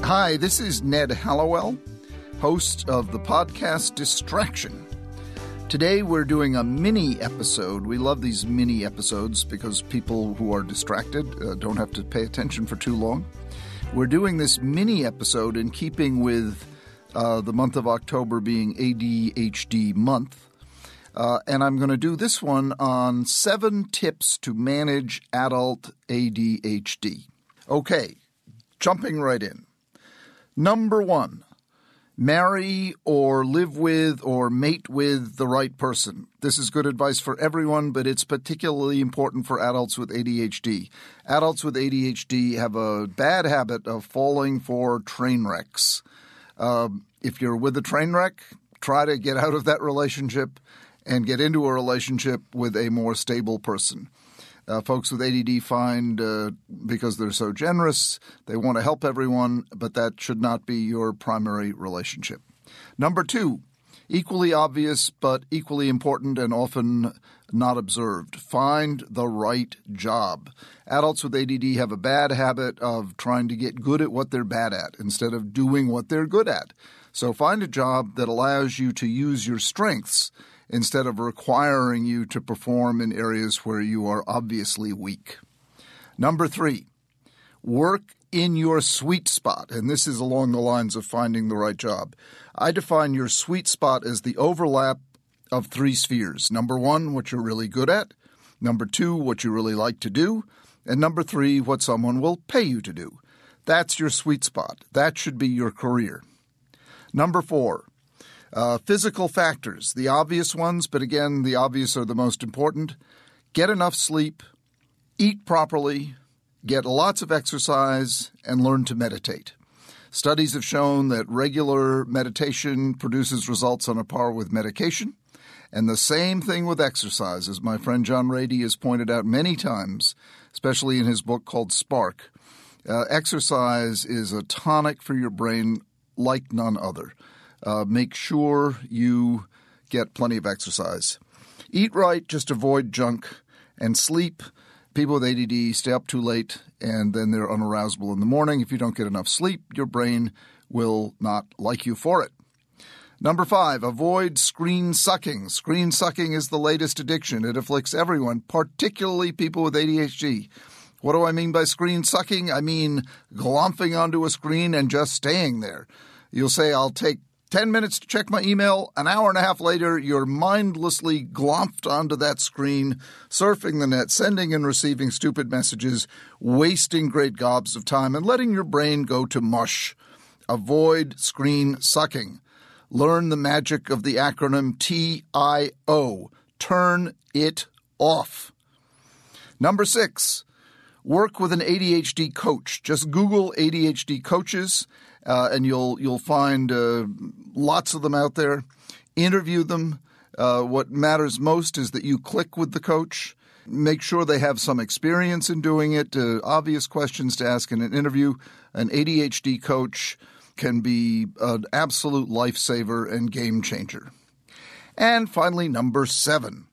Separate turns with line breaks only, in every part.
Hi, this is Ned Hallowell, host of the podcast Distraction. Today we're doing a mini episode. We love these mini episodes because people who are distracted don't have to pay attention for too long. We're doing this mini episode in keeping with the month of October being ADHD month. And I'm going to do this one on 7 tips to manage adult ADHD. Okay, jumping right in. Number 1, marry or live with or mate with the right person. This is good advice for everyone, but it's particularly important for adults with ADHD. Adults with ADHD have a bad habit of falling for train wrecks. If you're with a train wreck, try to get out of that relationship and get into a relationship with a more stable person. Folks with ADD find, because they're so generous, they want to help everyone, but that should not be your primary relationship. Number 2, equally obvious but equally important and often not observed. Find the right job. Adults with ADD have a bad habit of trying to get good at what they're bad at instead of doing what they're good at. So find a job that allows you to use your strengths instead of requiring you to perform in areas where you are obviously weak. Number 3, work in your sweet spot, and this is along the lines of finding the right job. I define your sweet spot as the overlap of 3 spheres. Number 1, what you're really good at. Number 2, what you really like to do. And number 3, what someone will pay you to do. That's your sweet spot. That should be your career. Number 4, physical factors, the obvious ones, but again, the obvious are the most important. Get enough sleep, eat properly, get lots of exercise, and learn to meditate. Studies have shown that regular meditation produces results on a par with medication, and the same thing with exercise, as my friend John Rady has pointed out many times, especially in his book called Spark. Exercise is a tonic for your brain like none other. Make sure you get plenty of exercise. Eat right, just avoid junk, and sleep. People with ADD stay up too late, and then they're unarousable in the morning. If you don't get enough sleep, your brain will not like you for it. Number 5, avoid screen sucking. Screen sucking is the latest addiction. It afflicts everyone, particularly people with ADHD. What do I mean by screen sucking? I mean glomphing onto a screen and just staying there. You'll say, I'll take 10 minutes to check my email. An hour and a half later, you're mindlessly glomped onto that screen, surfing the net, sending and receiving stupid messages, wasting great gobs of time, and letting your brain go to mush. Avoid screen sucking. Learn the magic of the acronym TIO. Turn it off. Number 6, work with an ADHD coach. Just Google ADHD coaches. And you'll find lots of them out there. Interview them. What matters most is that you click with the coach. Make sure they have some experience in doing it. Obvious questions to ask in an interview. An ADHD coach can be an absolute lifesaver and game changer. And finally, number 7.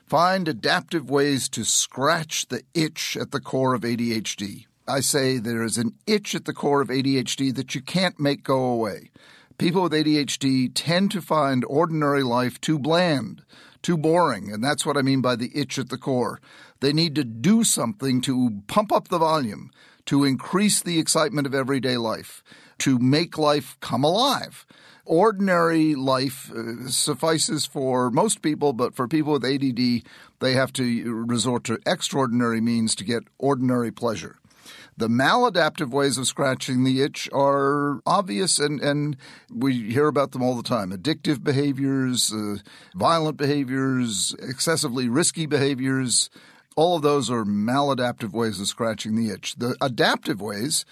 Find adaptive ways to scratch the itch at the core of ADHD. I say there is an itch at the core of ADHD that you can't make go away. People with ADHD tend to find ordinary life too bland, too boring, and that's what I mean by the itch at the core. They need to do something to pump up the volume, to increase the excitement of everyday life, to make life come alive. Ordinary life suffices for most people, but for people with ADD, they have to resort to extraordinary means to get ordinary pleasure. The maladaptive ways of scratching the itch are obvious, and we hear about them all the time. Addictive behaviors, violent behaviors, excessively risky behaviors, all of those are maladaptive ways of scratching the itch. The adaptive ways,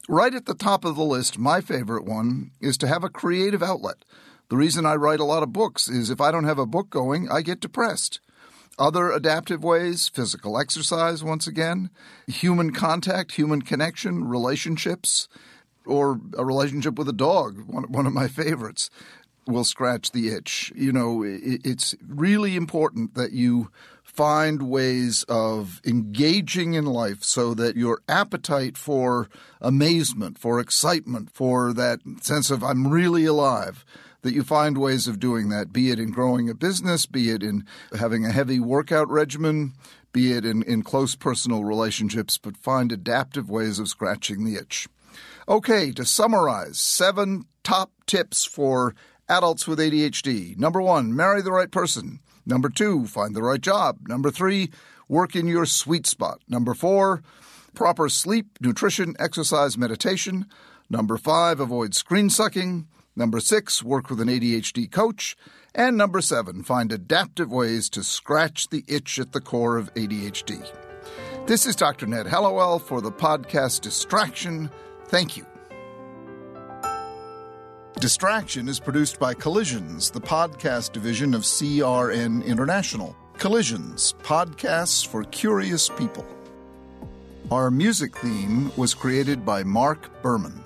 right at the top of the list, my favorite one, is to have a creative outlet. The reason I write a lot of books is if I don't have a book going, I get depressed. Other adaptive ways, physical exercise, once again, human contact, human connection, relationships, or a relationship with a dog, one of my favorites. will scratch the itch. It's really important that you find ways of engaging in life so that your appetite for amazement, for excitement, for that sense of I'm really alive, that you find ways of doing that, be it in growing a business, be it in having a heavy workout regimen, be it in close personal relationships, but find adaptive ways of scratching the itch. Okay, to summarize, 7 top tips for adults with ADHD. Number 1, marry the right person. Number 2, find the right job. Number 3, work in your sweet spot. Number 4, proper sleep, nutrition, exercise, meditation. Number 5, avoid screen sucking. Number 6, work with an ADHD coach. And number 7, find adaptive ways to scratch the itch at the core of ADHD. This is Dr. Ned Hallowell for the podcast Distraction. Thank you. Distraction is produced by Collisions, the podcast division of CRN International. Collisions, podcasts for curious people. Our music theme was created by Mark Berman.